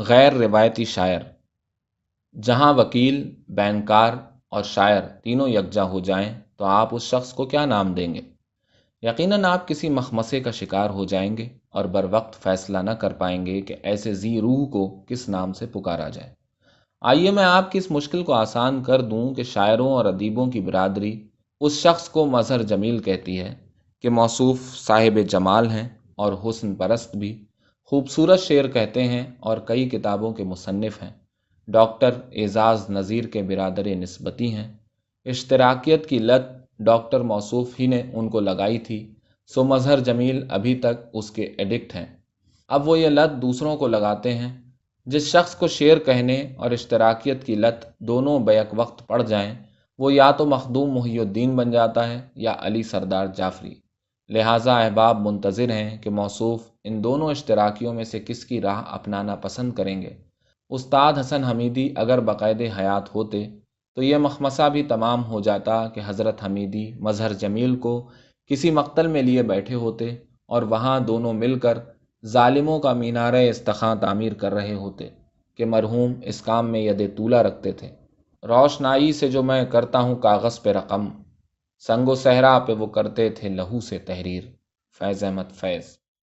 غیر روایتی شاعر۔ جہاں وکیل، بینکار اور شاعر تینوں یکجا ہو جائیں تو آپ اس شخص کو کیا نام دیں گے؟ یقیناً آپ کسی مخمصے کا شکار ہو جائیں گے اور بر وقت فیصلہ نہ کر پائیں گے کہ ایسے ذی روح کو کس نام سے پکارا جائے۔ آئیے میں آپ کی اس مشکل کو آسان کر دوں کہ شاعروں اور ادیبوں کی برادری اس شخص کو مظہر جمیل کہتی ہے کہ موصوف صاحب جمال ہیں اور حسن پرست بھی، خوبصورت شعر کہتے ہیں اور کئی کتابوں کے مصنف ہیں، ڈاکٹر اعزاز نذیر کے برادر نسبتی ہیں۔ اشتراکیت کی لت ڈاکٹر موصوف ہی نے ان کو لگائی تھی، سو مظہر جمیل ابھی تک اس کے ایڈکٹ ہیں۔ اب وہ یہ لت دوسروں کو لگاتے ہیں۔ جس شخص کو شعر کہنے اور اشتراکیت کی لت دونوں بیک وقت پڑ جائیں، وہ یا تو مخدوم محی الدین بن جاتا ہے یا علی سردار جعفری۔ لہٰذا احباب منتظر ہیں کہ موصوف ان دونوں اشتراکیوں میں سے کس کی راہ اپنانا پسند کریں گے۔ استاد حسن حمیدی اگر باقاعدہ حیات ہوتے تو یہ مخمصہ بھی تمام ہو جاتا کہ حضرت حمیدی مظہر جمیل کو کسی مقتل میں لیے بیٹھے ہوتے اور وہاں دونوں مل کر ظالموں کا مینارہ استخاں تعمیر کر رہے ہوتے کہ مرحوم اس کام میں ید طولہ رکھتے تھے۔ روشنائی سے جو میں کرتا ہوں کاغذ پہ رقم، سنگ و صحرا پہ وہ کرتے تھے لہو سے تحریر۔ فیض احمد فیض۔